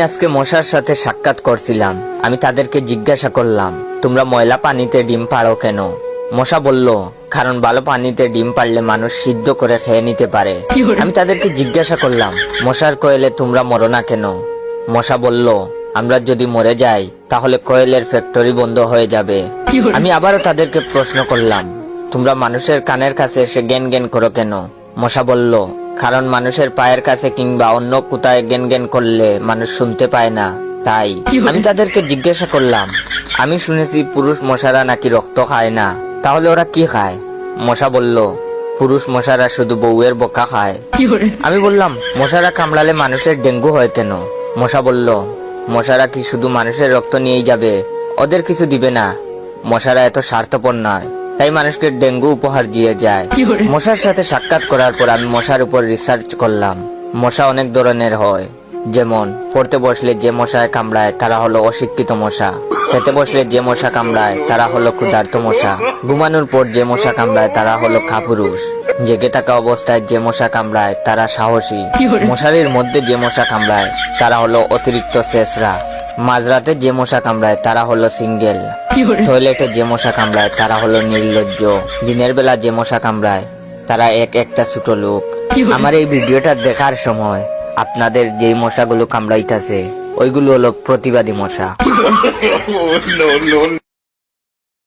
আজকে মশার সাথে সাক্ষাৎ করছিলাম। আমি তাদেরকে জিজ্ঞাসা করলাম, তোমরা ময়লা পানিতে ডিম পাড়ো কেন? মশা বলল, কারণ ভালো পানিতে ডিম পারলে মানুষ সিদ্ধ করে খেয়ে নিতে পারে। আমি তাদেরকে জিজ্ঞাসা করলাম, মশার কোয়েলে তোমরা মরো না কেন? মশা বলল, আমরা যদি মরে যাই তাহলে কোয়েলের ফ্যাক্টরি বন্ধ হয়ে যাবে। আমি আবারও তাদেরকে প্রশ্ন করলাম, তোমরা মানুষের কানের কাছে এসে জ্ঞান জ্ঞান করো কেন? মশা বলল, কারণ মানুষের পায়ের কাছে কিংবা অন্য কোথায় জ্ঞান জ্ঞান করলে মানুষ শুনতে পায় না, তাই। আমি তাদেরকে জিজ্ঞাসা করলাম, আমি শুনেছি পুরুষ মশারা নাকি রক্ত খায় না, তাহলে ওরা কি খায়? মশা বলল, পুরুষ মশারা শুধু বউয়ের বোকা খায়। আমি বললাম, মশারা কামড়ালে মানুষের ডেঙ্গু হয় কেন? মশা বলল, মশারা কি শুধু মানুষের রক্ত নিয়েই যাবে? ওদের কিছু দিবে না। মশারা এত স্বার্থপর নয়, তাই মানুষকে ডেঙ্গু উপহার দিয়ে যায়। মশার সাথে সাক্ষাৎ করার পর আমি মশার উপর রিসার্চ করলাম। মশা অনেক ধরনের হয়, যেমন পড়তে বসলে যে মশায় কামড়ায় তারা হলো অশিক্ষিত মশা, খেতে বসলে যে মশা কামড়ায় তারা হলো ক্ষুধার্ত মশা, ঘুমানোর পর যে মশা কামড়ায় তারা হলো কাপুরুষ, জেগে থাকা অবস্থায় যে মশা কামড়ায় তারা সাহসী, মশারির মধ্যে যে মশা কামড়ায় তারা হলো অতিরিক্ত শেষরা, মাঝরাতে যে মশা কামড়ায় তারা হলো সিঙ্গেল, টয়লেটে যে মশা কামড়ায় তারা হলো নির্লজ্জ, দিনের বেলা যে মশা কামড়ায় তারা একটা ছোট লোক। আমার এই ভিডিওটা দেখার সময় আপনাদের যেই মশাগুলো কামড়াইতেছে ওইগুলো হলো প্রতিবাদী মশা।